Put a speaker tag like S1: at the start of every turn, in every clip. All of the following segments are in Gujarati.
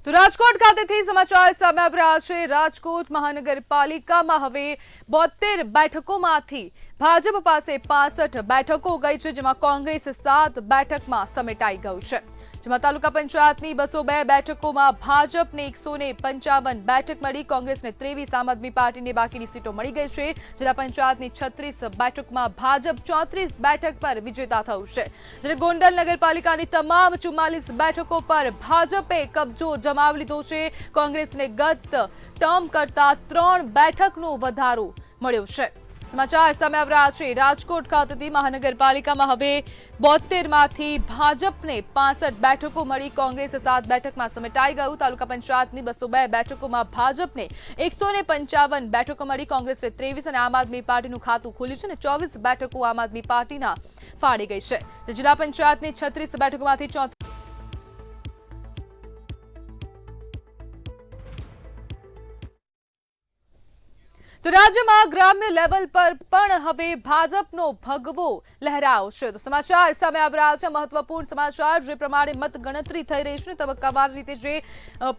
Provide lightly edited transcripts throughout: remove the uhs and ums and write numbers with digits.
S1: તો રાજકોટ ખાતેથી સમાચાર સામે આવી રહ્યા છે। રાજકોટ મહાનગરપાલિકામાં હવે 72 બેઠકોમાંથી ભાજપ પાસે 65 બેઠકો ગઈ છે, જેમાં કોંગ્રેસ 7 બેઠકમાં સમેટાઈ ગયું છે। જેમાં તાલુકા પંચાયતની 202 બેઠકોમાં ભાજપને 155 બેઠક મળી, કોંગ્રેસને 23, આમ આદમી પાર્ટીને બાકીની સીટો મળી ગઈ છે। જિલ્લા પંચાયતની 36 બેઠકમાં ભાજપ 34 બેઠક પર વિજેતા થયું છે, જ્યારે ગોંડલ નગરપાલિકાની તમામ 44 બેઠકો પર ભાજપે કબજો જમાવી લીધો છે। કોંગ્રેસને ગત ટર્મ કરતા 3 બેઠકનો વધારો મળ્યો છે। समाचार सामे આવી રહ્યા છે। રાજકોટ ખાતેથી મહાનગરપાલિકામાં હવે 72 માંથી ભાજપને 65 બેઠકો મળી, કોંગ્રેસ 7 બેઠકમાં સમેટાઈ ગયું। તાલુકા પંચાયતની 202 બેઠકોમાં ભાજપને 155 બેઠકો મળી, કોંગ્રેસને 23 અને આમ આદમી પાર્ટીનું ખાતું ખુલ્યું છે અને 24 બેઠકો આમ આદમી પાર્ટીના ફાળી ગઈ છે। જિલ્લા પંચાયતની 36 બેઠકોમાંથી 34 तो राज्य में ग्राम्य लेवल पर पण हवे भाजपनो भगवो लहराव छे। तो समाचार सामे આવી રહ્યા છે। महत्वपूर्ण समाचार जे प्रमाणे मतगणतरी થઈ રહી છે, તબક્કાવાર રીતે જે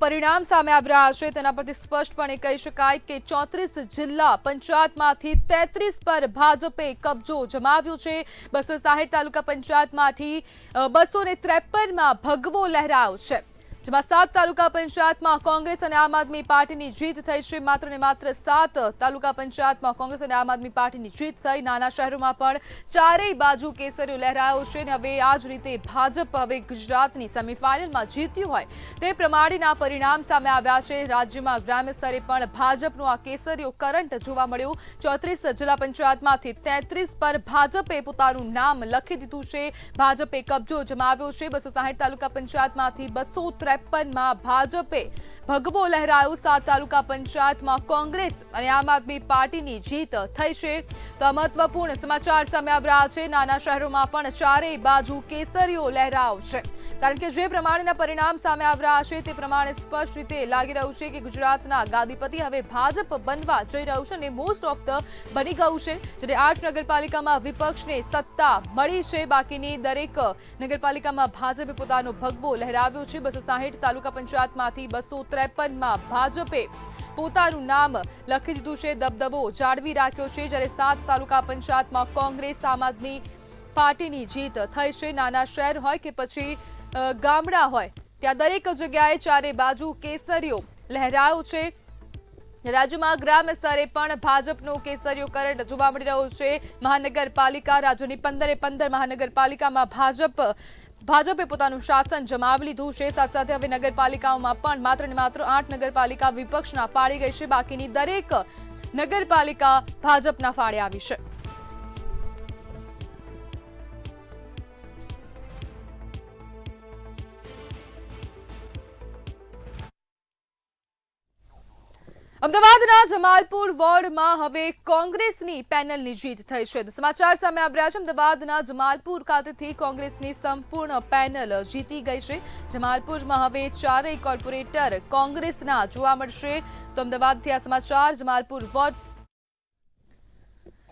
S1: પરિણામ સામે આવી રહ્યા છે તેના પરથી સ્પષ્ટપણે કહી શકાય કે 34 જિલ્લા પંચાયતમાંથી 33 પર ભાજપે કબજો જમાવ્યો છે। 260 તાલુકા પંચાયતમાંથી 253 માં ભગવો લહેરાવ છે, જેમાં 7 તાલુકા પંચાયતમાં કોંગ્રેસ અને આમ આદમી પાર્ટીની જીત થઈ છે। માત્ર ને માત્ર 7 તાલુકા પંચાયતમાં કોંગ્રેસ અને આમ આદમી પાર્ટીની જીત થઈ। નાના શહેરોમાં પણ ચારેય બાજુ કેસરીઓ લહેરાયો છે અને હવે આ જ રીતે ભાજપ હવે ગુજરાતની સેમીફાઇનલમાં જીત્યું હોય તે પ્રમાણેના પરિણામ સામે આવ્યા છે। રાજ્યમાં ગ્રામ્ય સ્તરે પણ ભાજપનો આ કેસરીઓ કરંટ જોવા મળ્યો। 34 જિલ્લા પંચાયતમાંથી 33 પર ભાજપે પોતાનું નામ લખી દીધું છે। ભાજપે કબજો જમાવ્યો છે। 260 તાલુકા પંચાયતમાંથી 253 માં ભાજપે ભગવો લહેરાયો। 7 તાલુકા પંચાયતમાં કોંગ્રેસ અને આમ આદમી પાર્ટીની જીત થઈ છે। તો મહત્વપૂર્ણ સમાચાર સામે આવી રહ્યા છે। નાના શહેરોમાં પણ ચારેય બાજુ કેસરીઓ લહેરાવ છે, કારણ કે જે પ્રમાણેના પરિણામ સામે આવી રહ્યા છે તે પ્રમાણે સ્પષ્ટ રીતે લાગી રહ્યું છે કે ગુજરાતના ગાદીપતિ હવે ભાજપ બનવા જઈ રહ્યું છે અને મોસ્ટ ઓફ ધ બની ગયું છે। જ્યારે 8 નગરપાલિકામાં વિપક્ષને સત્તા મળી છે, બાકીની દરેક નગરપાલિકામાં ભાજપે પોતાનો ભગવો લહેરાવ્યો છે। 260 તાલુકા પંચાયતમાંથી 253 માં ભાજપે પોતાનું નામ લખી દીધું છે, દબદબો જાળવી રાખ્યો છે। જ્યારે 7 તાલુકા પંચાયતમાં કોંગ્રેસ આમ આદમી પાર્ટીની જીત થઈ છે। નાના શહેર હોય કે પછી ગામડા હોય, ત્યાં દરેક જગ્યાએ ચારે બાજુ કેસરીઓ લહેરાયો છે। રાજ્યમાં ગ્રામ્ય સ્તરે પણ ભાજપનો કેસરીયો કરંટ જોવા મળી રહ્યો છે। મહાનગરપાલિકા રાજ્યની 15 મહાનગરપાલિકામાં ભાજપે પોતાનું શાસન જમાવી લીધું છે। સાથે સાથે હવે નગરપાલિકાઓમાં પણ માત્ર ને માત્ર 8 નગરપાલિકા વિપક્ષના ફાળે ગઈ છે, બાકીની દરેક નગરપાલિકા ભાજપના ફાળે આવી છે। અમદાવાદના જમાલપુર વોર્ડમાં હવે કોંગ્રેસની પેનલની જીત થઈ છે। તો સમાચાર સામે આવી રહ્યા છે। અમદાવાદના જમાલપુર ખાતેથી કોંગ્રેસની સંપૂર્ણ પેનલ જીતી ગઈ છે। જમાલપુરમાં હવે ચારેય કોર્પોરેટર કોંગ્રેસના જોવા મળશે। તો અમદાવાદથી આ સમાચાર। જમાલપુર વોર્ડ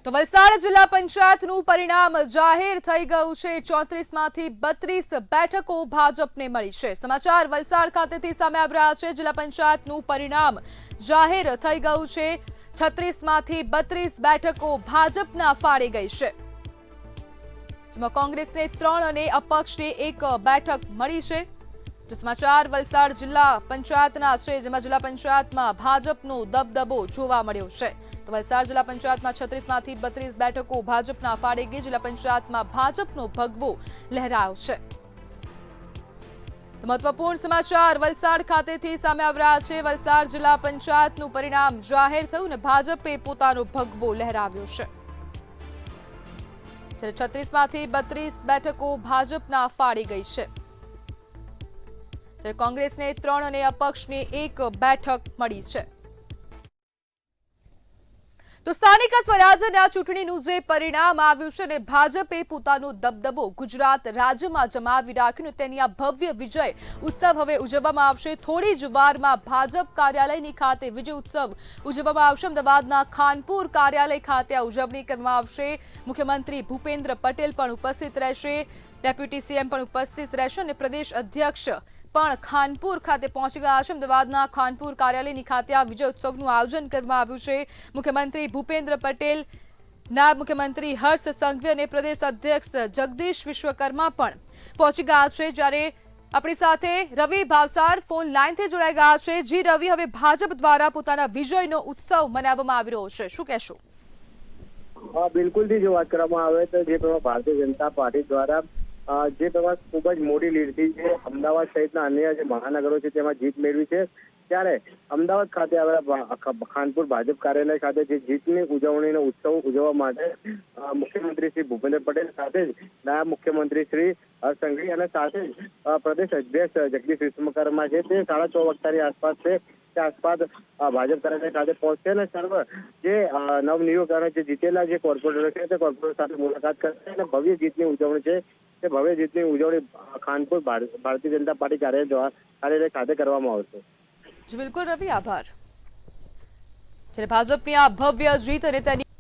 S1: તો વલસાડ જિલ્લા પંચાયતનું પરિણામ જાહેર થઈ ગયું છે। 34 માંથી 32 બેઠકો ભાજપને મળી છે। સમાચાર વલસાડ ખાતેથી સામે આવી રહ્યા છે। જિલ્લા પંચાયતનું પરિણામ જાહેર થઈ ગયું છે। 36 માંથી 32 બેઠકો ભાજપના ફાળે ગઈ છે, જેમાં કોંગ્રેસને 3 અને અપક્ષને 1 બેઠક મળી છે। તો સમાચાર વલસાડ જિલ્લા પંચાયતના છે, જેમાં જિલ્લા પંચાયતમાં ભાજપનો દબદબો જોવા મળ્યો છે। તો વલસાડ જિલ્લા પંચાયતમાં 36 માંથી 32 બેઠકો ભાજપના ફાળે ગઈ। જિલ્લા પંચાયતમાં ભાજપનો ભગવો લહેરાયો છે। તો મહત્વપૂર્ણ સમાચાર વલસાડ ખાતેથી સામે આવી રહ્યા છે। વલસાડ જિલ્લા પંચાયતનું પરિણામ જાહેર થયું અને ભાજપે પોતાનો ભગવો લહેરાવ્યો છે। જ્યારે 36 માંથી 32 બેઠકો ભાજપના ફાળે ગઈ છે, ત્યારે કોંગ્રેસને 3 અને અપક્ષને 1 બેઠક મળી છે। તો સ્થાનિક સ્વરાજ્યના ચૂંટણીનું જે પરિણામ આવ્યું છે ને ભાજપે પોતાનો દબદબો ગુજરાત રાજ્યમાં જમાવી રાખ્યું, તેની આ ભવ્ય વિજય ઉત્સવ હવે ઉજવવામાં આવશે। થોડી જ વારમાં ભાજપ કાર્યાલયની ખાતે વિજય ઉત્સવ ઉજવવામાં આવશે। અમદાવાદના ખાનપુર કાર્યાલય ખાતે આ ઉજવણી કરવામાં આવશે। મુખ્યમંત્રી ભૂપેન્દ્ર પટેલ પણ ઉપસ્થિત રહેશે, ડેપ્યુટી સીએમ પણ ઉપસ્થિત રહેશે અને પ્રદેશ અધ્યક્ષ પણ ખાનપુર ખાતે પહોંચી ગયા છે। અમદાવાદના ખાનપુર કાર્યાલયની ખાતે આ વિજય ઉત્સવનું આયોજન કરવામાં આવ્યું છે। મુખ્યમંત્રી ભૂપેન્દ્ર પટેલ, નાયબ મુખ્યમંત્રી હર્ષ સંઘવી અને પ્રદેશ અધ્યક્ષ જગદીશ વિશ્વકર્મા પણ પહોંચી ગયા છે। જ્યારે આપણી સાથે રવિ ભાવસાર ફોન લાઈનથી જોડાઈ ગયા છે। જી રવિ, હવે ભાજપ દ્વારા પોતાના વિજયનો ઉત્સવ મનાવવામાં આવી રહ્યો છે, શું કહેશો?
S2: બિલકુલ થી જો વાત કરવામાં આવે તો જે પ્રમાણે ભારતીય જનતા પાર્ટી દ્વારા જે પ્રમાણે ખૂબ જ મોટી લીડથી જે અમદાવાદ સહિતના અન્ય જે મહાનગરો છે તેમાં જીત મેળવી છે, ત્યારે અમદાવાદ ખાતે આવેલા ખાનપુર ભાજપ કાર્યાલય ખાતે જે જીતની ઉજવણીનો ઉત્સવ ઉજવવા માટે મુખ્યમંત્રી શ્રી ભૂપેન્દ્ર પટેલ સાથે જ નાયબ મુખ્યમંત્રી શ્રી હર્ષ સંઘવી અને સાથે જ પ્રદેશ અધ્યક્ષ જગદીશ વિશ્વકર્મા છે તે 4:30 વાગ્યાની આસપાસ છે તે આસપાસ ભાજપ કાર્યાલય ખાતે પહોંચશે અને સર્વ જે નવનિયુક્ત અને જે જીતેલા જે કોર્પોરેટર છે તે કોર્પોરેટર સાથે મુલાકાત કરશે અને ભવ્ય જીતની ઉજવણી છે તે ભવ્ય જીતની ઉજવણી ખાનપુર ભારતીય જનતા પાર્ટી કાર્યાલય ખાતે કરવામાં આવશે।
S1: જી બિલકુલ રવિ, આભાર। જ્યારે ભાજપની આ ભવ્ય જીત અને તેની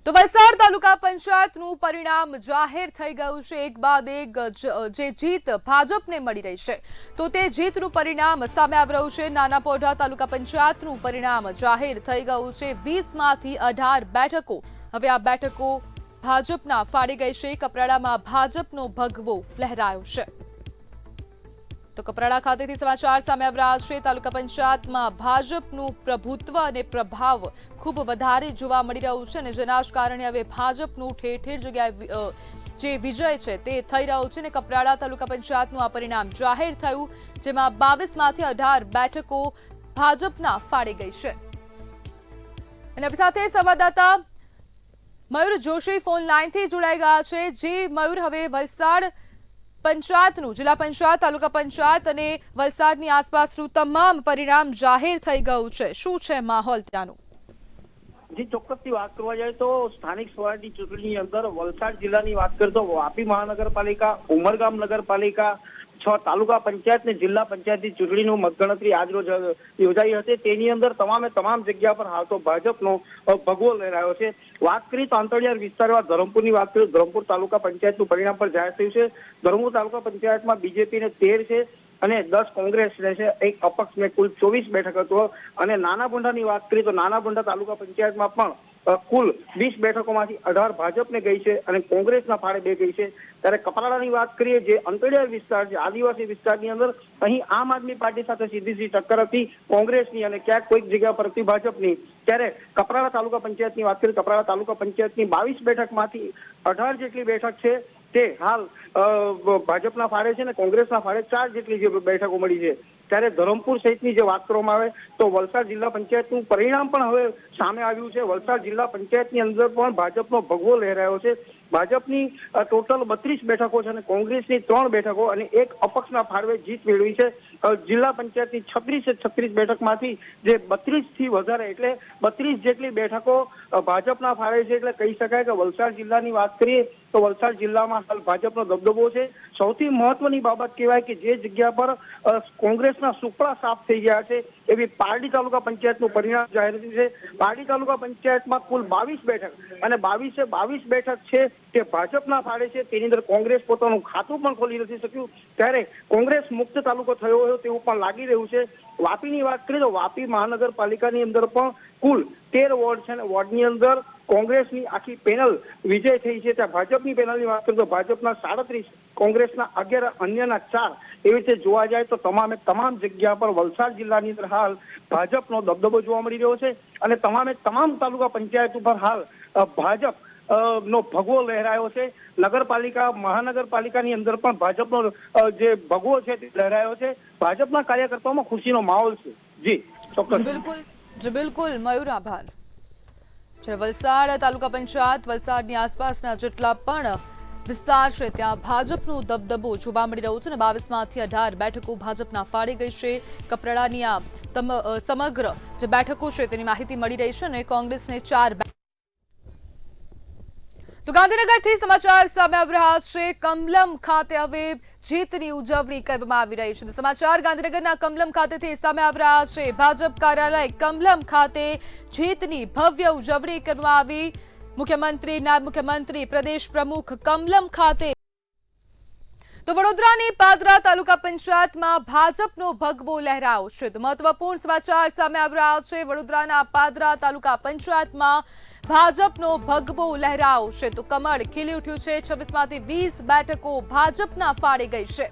S1: તો વલસાડ તાલુકા પંચાયતનું પરિણામ જાહેર થઈ ગયું છે। એક બાદ એક જે જીત ભાજપને મળી રહી છે તો તે જીતનું પરિણામ સામે આવી રહ્યું છે। નાના પોઢા તાલુકા પંચાયતનું પરિણામ જાહેર થઈ ગયું છે। 20માંથી 18 બેઠકો હવે આ બેઠકો ભાજપના ફાળી ગઈ છે। કપરાડામાં ભાજપનો ભગવો લહેરાયો છે। તો કપરાડા ખાતેથી સમાચાર સામે આવી રહ્યા છે। તાલુકા પંચાયતમાં ભાજપનું પ્રભુત્વ અને પ્રભાવ ખૂબ વધારે જોવા મળી રહ્યું છે અને જેના જ કારણે હવે ભાજપનું ઠેર ઠેર જગ્યાએ જે વિજય છે તે થઈ રહ્યો છે અને કપરાડા તાલુકા પંચાયતનું આ પરિણામ જાહેર થયું, જેમાં 22માંથી 18 બેઠકો ભાજપના ફાળી ગઈ છે। અને આપણી સાથે સંવાદદાતા મયુર જોશી ફોન લાઈનથી જોડાઈ ગયા છે। જે મયુર, હવે વલસાડ પંચાયતનું, જિલ્લા પંચાયત, તાલુકા પંચાયત અને વલસાડની આસપાસનું તમામ પરિણામ જાહેર થઈ ગયું છે, શું છે માહોલ ત્યાંનો?
S3: જી, ચોક્કસથી વાત કરવા જાય તો સ્થાનિક સ્વરાજની ચૂંટણીની અંદર વલસાડ જિલ્લાની વાત કરીએ તો વાપી મહાનગરપાલિકા, ઉમરગામ નગરપાલિકા, 6 તાલુકા પંચાયત ને જિલ્લા પંચાયતની ચૂંટણીનું મતગણતરી આજરોજ યોજાઈ હતી। તેની અંદર તમામ જગ્યા પર હાલ તો ભાજપનો ભગવો લહેરાયો છે। વાત કરીએ તો આંતરિયાળ વિસ્તારમાં ધરમપુરની વાત કરીએ, ધરમપુર તાલુકા પંચાયતનું પરિણામ પણ જાહેર થયું છે। ધરમપુર તાલુકા પંચાયતમાં બીજેપીને 13 છે અને 10 કોંગ્રેસ રહેશે, એક અપક્ષ ને કુલ 24 બેઠક હતો। અને નાના બોંડાની વાત કરીએ તો નાના બોંડા તાલુકા પંચાયતમાં પણ કુલ 20 બેઠકોમાંથી 18 ભાજપને ગઈ છે અને કોંગ્રેસના ફાળે 2 ગઈ છે। ત્યારે કપરાડાની વાત કરીએ, જે અંતરિયાળ વિસ્તાર છે, આદિવાસી વિસ્તારની અંદર, અહીં આમ આદમી પાર્ટી સાથે સીધી ટક્કર હતી કોંગ્રેસની અને ક્યાંક કોઈક જગ્યા પર હતી ભાજપની। ત્યારે કપરાડા તાલુકા પંચાયતની વાત કરીએ, કપરાડા તાલુકા પંચાયતની 22 બેઠકમાંથી 18 જેટલી બેઠક છે તે હાલ ભાજપના ફાળે છે ને કોંગ્રેસના ફાળે 4 જેટલી જે બેઠકો મળી છે। ત્યારે ધરમપુર સહિતની જે વાત કરવામાં આવે તો વલસાડ જિલ્લા પંચાયતનું પરિણામ પણ હવે સામે આવ્યું છે। વલસાડ જિલ્લા પંચાયતની અંદર પણ ભાજપનો ભગવો લહેરાયો છે। ભાજપની ટોટલ 32 બેઠકો છે અને કોંગ્રેસની 3 બેઠકો અને એક અપક્ષના ફાળવે જીત મેળવી છે। જિલ્લા પંચાયતની 36 બેઠકમાંથી જે 32થી વધારે એટલે 32 જેટલી બેઠકો ભાજપના ફાળે છે। એટલે કહી શકાય કે વલસાડ જિલ્લાની વાત કરીએ તો વલસાડ જિલ્લામાં હાલ ભાજપનો દબદબો છે। સૌથી મહત્વની બાબત કહેવાય કે જે જગ્યા પર કોંગ્રેસના સુપડા સાફ થઈ ગયા છે એવી પારડી તાલુકા પંચાયતનું પરિણામ જાહેર થયું છે। પારડી તાલુકા પંચાયતમાં કુલ 22 બેઠક અને 22 બેઠક છે તે ભાજપના ફાળે છે। તેની અંદર કોંગ્રેસ પોતાનું ખાતું પણ ખોલી નથી શક્યું, ત્યારે કોંગ્રેસ મુક્ત તાલુકો થયો હોય તેવું પણ લાગી રહ્યું છે। વાપીની વાત કરીએ તો વાપી મહાનગરપાલિકાની અંદર પણ કુલ 13 વોર્ડ છે અને વોર્ડની અંદર કોંગ્રેસની આખી પેનલ વિજય થઈ છે। ત્યાં ભાજપની પેનલની વાત કરીએ તો ભાજપના 37, કોંગ્રેસના 11, અન્યના 4, એવી રીતે જોવા જાય તો તમામ જગ્યા પર વલસાડ જિલ્લાની અંદર હાલ ભાજપનો દબદબો જોવા મળી રહ્યો છે અને તમામ તાલુકા પંચાયત ઉપર હાલ ભાજપ નો ભગવો લહેરાયો છે। નગરપાલિકા, મહાનગરપાલિકાની અંદર પણ ભાજપનો જે ભગવો છે તે લહેરાયો છે। ભાજપના કાર્યકર્તાઓમાં ખુશીનો માહોલ છે। જી ચોક્કસ,
S1: બિલકુલ મયુર, આભાર। વલસાડ તાલુકા પંચાયત, વલસાડની આસપાસના જેટલા પણ વિસ્તાર છે ત્યાં ભાજપનો દબદબો જોવા મળી રહ્યો છે અને 22માંથી 18 બેઠકો ભાજપના ફાળે ગઈ છે। કપરાડાની આ સમગ્ર જે બેઠકો છે તેની માહિતી મળી રહી છે અને કોંગ્રેસને 4 તો ગાંધીનગરથી સમાચાર સામે આવી રહ્યા છે। કમલમ ખાતે હવે જીતની ઉજવણી કરવામાં આવી રહી છે। સમાચાર ગાંધીનગરના કમલમ ખાતેથી સામે આવી રહ્યા છે। ભાજપ કાર્યાલય કમલમ ખાતે જીતની ભવ્ય ઉજવણી કરવામાં આવી। મુખ્યમંત્રી, નાયબ મુખ્યમંત્રી, પ્રદેશ પ્રમુખ કમલમ ખાતે તો વડોદરાની પાદરા તાલુકા પંચાયતમાં ભાજપનો ભગવો લહેરાયો છે. તો મહત્વપૂર્ણ સમાચાર સામે આવી રહ્યા છે. વડોદરાના પાદરા તાલુકા પંચાયતમાં ભાજપનો ભગવો લહેરાયો છે. તો કમળ ખીલી ઉઠ્યું છે. 26માંથી 20 બેઠકો ભાજપના ફાળે ગઈ છે,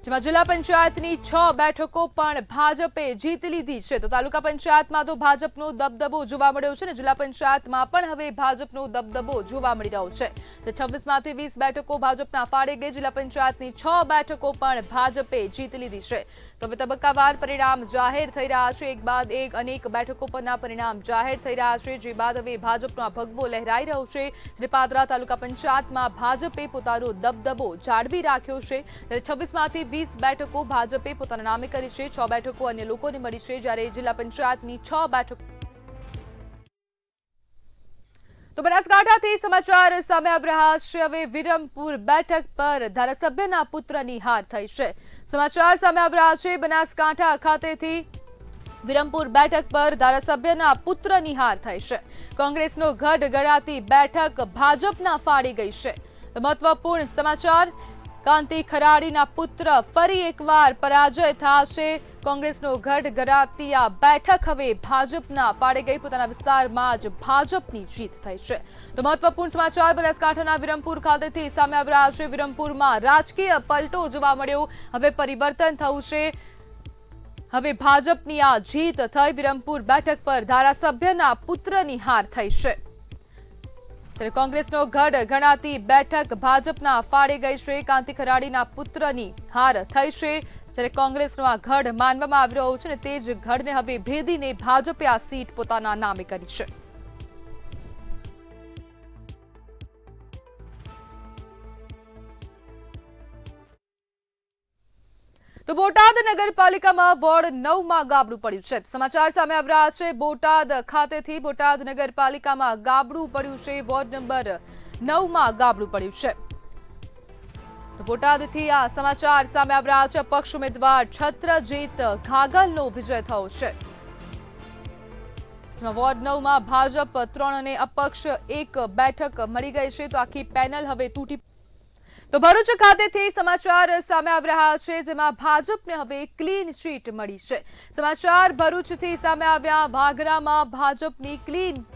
S1: જેમાં જિલ્લા પંચાયતની 6 બેઠકો પણ ભાજપે જીતી લીધી છે. તો તાલુકા પંચાયતમાં તો ભાજપનો દબદબો જોવા મળ્યો છે અને જિલ્લા પંચાયતમાં પણ હવે ભાજપનો દબદબો જોવા મળી રહ્યો છે. તો 26માંથી 20 બેઠકો ભાજપના ફાળે ગઈ. જિલ્લા પંચાયતની 6 બેઠકો પણ ભાજપે જીતી લીધી છે. તો હવે તબક્કાવાર પરિણામ જાહેર થઈ રહ્યા છે. એક બાદ એક અનેક બેઠકો પરના પરિણામ જાહેર થઈ રહ્યા છે, જે બાદ હવે ભાજપનો આ ભગવો લહેરાઈ રહ્યો છે. જ્યારે પાદરા તાલુકા પંચાયતમાં ભાજપે પોતાનો દબદબો જાળવી રાખ્યો છે. ત્યારે 26માંથી 20 બેઠકો ભાજપે પોતાના નામે કરી છે. 6 બેઠકો અન્ય લોકોને મળી છે. જ્યારે જિલ્લા પંચાયતની 6 બેઠકો. તો બનાસકાંઠાથી સમાચાર સામે આવી રહ્યા છે. હવે વિરમપુર બેઠક પર ધારાસભ્યના પુત્રની હાર થઈ છે. સમાચાર સામે આવી રહ્યા છે. બનાસકાંઠા ખાતેથી વિરમપુર બેઠક પર ધારાસભ્યના પુત્રની હાર થઈ છે. કોંગ્રેસનો ગઢ ગણાતી બેઠક ભાજપના ફાળી ગઈ છે. તો મહત્વપૂર્ણ સમાચાર, કાંતિ ખરાડીના પુત્ર ફરી એકવાર પરાજય થશે. કોંગ્રેસનો ગઢ ગણાતી આ બેઠક હવે ભાજપના ફાળે ગઈ. પોતાના વિસ્તારમાં જ ભાજપની જીત થઈ છે. તો મહત્વપૂર્ણ સમાચાર બનાસકાંઠાના વિરમપુર ખાતેથી સામે આવી રહ્યા છે. વિરમપુરમાં રાજકીય પલટો જોવા મળ્યો. હવે પરિવર્તન થયું છે. હવે ભાજપની આ જીત થઈ. વિરમપુર બેઠક પર ધારાસભ્યના પુત્રની હાર થઈ છે. ત્યારે કોંગ્રેસનો ગઢ ગણાતી બેઠક ભાજપના ફાળે ગઈ છે. કાંતિ ખરાડીના પુત્રની હાર થઈ છે. જ્યારે કોંગ્રેસનો આ ગઢ માનવામાં આવી રહ્યો છે અને તે જ ગઢને હવે ભેદીને ભાજપે આ સીટ પોતાના નામે કરી છે. તો બોટાદ નગરપાલિકામાં વોર્ડ 9માં ગાબડું પડ્યું છે. સમાચાર સામે આવી રહ્યા છે. બોટાદ ખાતેથી બોટાદ નગરપાલિકામાં ગાબડું પડ્યું છે. વોર્ડ નંબર 9માં ગાબડું પડ્યું છે. તો બોટાદથી આ સમાચાર સામે આવી રહ્યા છે. અપક્ષ ઉમેદવાર છત્રજીત ઘાગલનો વિજય થયો છે. જેમાં વોર્ડ 9માં ભાજપ 3 અને અપક્ષ 1 બેઠક મળી ગઈ છે. તો આખી પેનલ હવે તૂટી. તો ભરૂચ ખાતેથી સમાચાર સામે આવી રહ્યા છે, જેમાં ભાજપને હવે ક્લીન ચીટ મળી છે. સમાચાર ભરૂચથી સામે આવ્યા. વાગરામાં ભાજપની ક્લીન.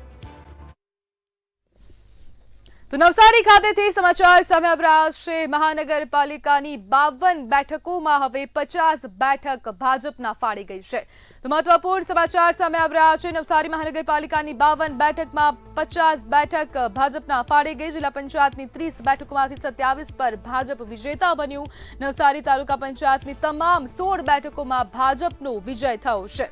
S1: તો નવસારી ખાતેથી સમાચાર સામે આવી રહ્યા છે. મહાનગરપાલિકાની 52 બેઠકોમાં હવે 50 બેઠક ભાજપના ફાળી ગઈ છે. તો મહત્વપૂર્ણ સમાચાર સામે આવી રહ્યા છે. નવસારી મહાનગરપાલિકાની 52 બેઠકમાં 50 બેઠક ભાજપના ફાળી ગઈ. જિલ્લા પંચાયતની 30 બેઠકોમાંથી 27 પર ભાજપ વિજેતા બન્યું. નવસારી તાલુકા પંચાયતની તમામ 16 બેઠકોમાં ભાજપનો વિજય થયો છે.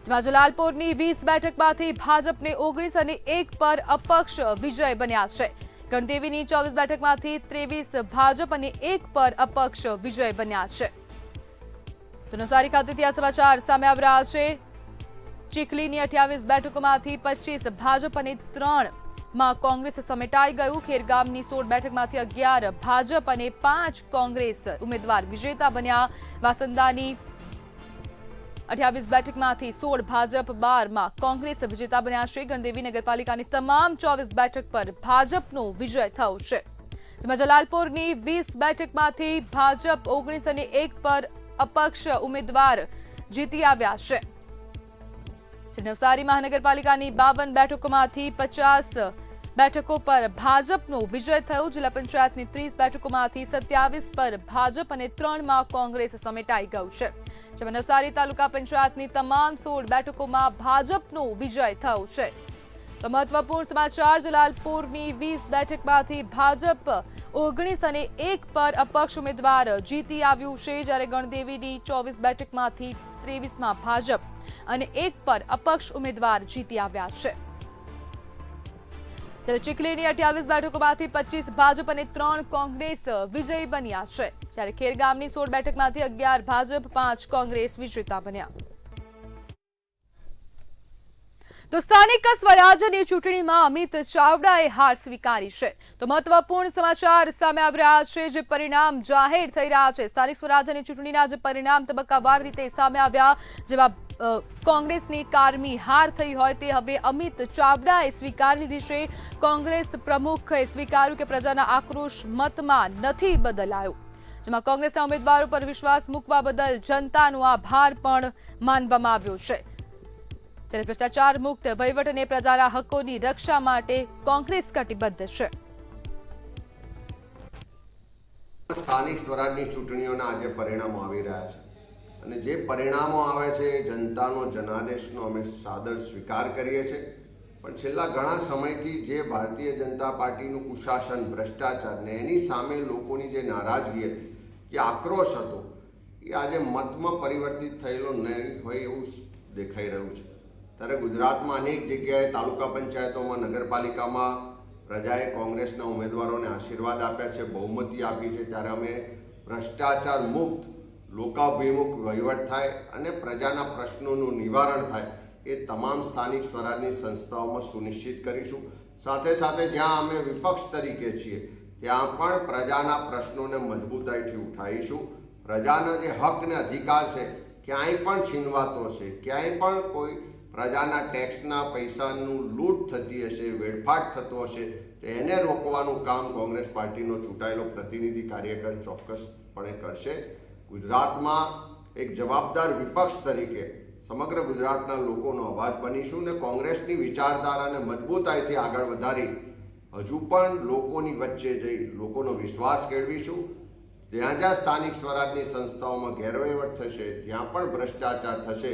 S1: જેમાં જલાલપોરની 20 બેઠકમાંથી ભાજપને 19 અને 1 પર અપક્ષ વિજય બન્યા છે. ગણદેવીની 24 બેઠકમાંથી 23 ભાજપ અને 1 પર અપક્ષ વિજય બન્યા છે. તો નવસારી ખાતેથી આ સમાચાર સામે આવી રહ્યા છે. ચીખલીની 28 બેઠકોમાંથી 25 ભાજપ અને 3 માં કોંગ્રેસ સમેટાઈ ગયું. ખેરગામની 16 બેઠકમાંથી 11 ભાજપ અને 5 કોંગ્રેસ ઉમેદવાર વિજેતા બન્યા. વાસંદાની 28 બેઠકમાંથી 16 ભાજપ, 12 કોંગ્રેસ વિજેતા બન્યા છે. ગણદેવી નગરપાલિકાની તમામ 24 બેઠક પર ભાજપનો વિજય થયો છે. જેમાં જલાલપોરની 20 બેઠકમાંથી ભાજપ 19 અને 1 પર અપક્ષ ઉમેદવાર જીતી આવ્યા છે. નવસારી મહાનગરપાલિકાની 52 બેઠકોમાંથી 50 બેઠકો પર ભાજપનો વિજય થયો. જિલ્લા પંચાયતની 30 બેઠકોમાંથી 27 પર ભાજપ અને 3 કોંગ્રેસ સમેટાઈ ગયું છે. જેમાં નવસારી તાલુકા પંચાયતની તમામ 16 બેઠકોમાં ભાજપનો વિજય થયો છે. તો મહત્વપૂર્ણ સમાચાર, જલાલપોરની 20 બેઠકમાંથી ભાજપ 19 અને 1 પર અપક્ષ ઉમેદવાર જીતી આવ્યું છે. જ્યારે ગણદેવીની 24 બેઠકમાંથી 23 ભાજપ અને 1 પર અપક્ષ ઉમેદવાર જીતી આવ્યા છે. ત્યારે ચીખલીની 28 બેઠકોમાંથી 25 ભાજપ અને 3 કોંગ્રેસ વિજયી બન્યા છે. જ્યારે ખેરગામની 16 બેઠકમાંથી 11 ભાજપ, 5 કોંગ્રેસ વિજેતા બન્યા. તો સ્થાનિક સ્વરાજ્યની ચૂંટણીમાં અમિત ચાવડાએ હાર સ્વીકારી છે. તો મહત્વપૂર્ણ સમાચાર સામે આવી રહ્યા છે. જે પરિણામ જાહેર થઈ રહ્યા છે સ્થાનિક સ્વરાજ્યની ચૂંટણીના જે પરિણામ તબક્કાવાર રીતે સામે આવ્યા, જેમાં કોંગ્રેસની કારમી હાર થઈ હોય તે હવે અમિત ચાવડાએ સ્વીકારી લીધી છે. કોંગ્રેસ પ્રમુખે સ્વીકાર્યું કે પ્રજાના આક્રોશ મતમાં નથી બદલાયો, જેમાં કોંગ્રેસના ઉમેદવારો પર વિશ્વાસ મૂકવા બદલ જનતાનો આભાર પણ માનવામાં આવ્યો છે. ત્યારે ભ્રષ્ટાચાર મુક્ત વહીવટ અને પ્રજાના હકોની રક્ષા માટે કોંગ્રેસ કટિબદ્ધ છે.
S4: સ્થાનિક સ્વરાજની ચૂંટણીઓના આજે પરિણામો આવી રહ્યા છે અને જે પરિણામો આવે છે એ જનતાનો જનાદેશનો અમે સાદર સ્વીકાર કરીએ છીએ. પણ છેલ્લા ઘણા સમયથી જે ભારતીય જનતા પાર્ટીનું કુશાસન, ભ્રષ્ટાચાર ને એની સામે લોકોની જે નારાજગી હતી, જે આક્રોશ હતો, એ આજે મતમાં પરિવર્તિત થયેલો નહીં હોય એવું દેખાઈ રહ્યું છે. ત્યારે ગુજરાતમાં અનેક જગ્યાએ તાલુકા પંચાયતોમાં, નગરપાલિકામાં પ્રજાએ કોંગ્રેસના ઉમેદવારોને આશીર્વાદ આપ્યા છે, બહુમતી આપી છે. ત્યારે અમે ભ્રષ્ટાચાર મુક્ત, લોકાભિમુખ વહીવટ થાય અને પ્રજાના પ્રશ્નોનું નિવારણ થાય એ તમામ સ્થાનિક સ્વરાજની સંસ્થાઓમાં સુનિશ્ચિત કરીશું. સાથે સાથે જ્યાં અમે વિપક્ષ તરીકે છીએ ત્યાં પણ પ્રજાના પ્રશ્નોને મજબૂતાઈથી ઉઠાવીશું. પ્રજાના જે હક ને અધિકાર છે ક્યાંય પણ છીનવાતો છે, ક્યાંય પણ કોઈ પ્રજાના ટેક્સના પૈસાનું લૂંટ થતી હશે, વેડફાટ થતો હશે, તો એને રોકવાનું કામ કોંગ્રેસ પાર્ટીનો ચૂંટાયેલો પ્રતિનિધિ કાર્યકર ચોક્કસપણે કરશે. ગુજરાતમાં એક જવાબદાર વિપક્ષ તરીકે સમગ્ર ગુજરાતના લોકોનો અવાજ બનીશું ને કોંગ્રેસની વિચારધારાને મજબૂતાઈથી આગળ વધારી હજુ પણ લોકોની વચ્ચે જઈ લોકોનો વિશ્વાસ કેળવીશું. જ્યાં જ્યાં સ્થાનિક સ્વરાજની સંસ્થાઓમાં ગેરવહીવટ થશે, જ્યાં પણ ભ્રષ્ટાચાર થશે,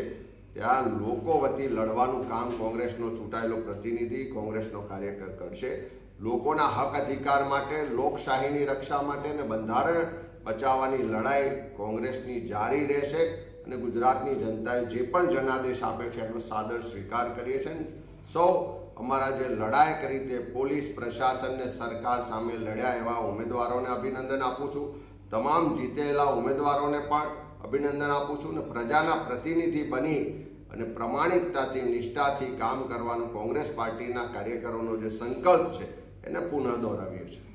S4: ત્યાં લોકો વતી લડવાનું કામ કોંગ્રેસનો ચૂંટાયેલો પ્રતિનિધિ, કોંગ્રેસનો કાર્યકર કરશે. લોકોના હક અધિકાર માટે, લોકશાહીની રક્ષા માટે અને બંધારણ બચાવવાની લડાઈ કોંગ્રેસની જારી રહેશે અને ગુજરાતની જનતાએ જે પણ જનાદેશ આપ્યો છે એનો સાદર સ્વીકાર કરીએ છીએ. સૌ અમારા જે લડાઈ કરી તે પોલીસ પ્રશાસનને સરકાર સામે લડ્યા એવા ઉમેદવારોને અભિનંદન આપું છું. તમામ જીતેલા ઉમેદવારોને પણ અભિનંદન આપું છું અને પ્રજાના પ્રતિનિધિ બની અને પ્રમાણિકતાથી, નિષ્ઠાથી કામ કરવાનો કોંગ્રેસ પાર્ટીના કાર્યકરોનો જે સંકલ્પ છે એને પુનઃ દોહરાવીએ છીએ.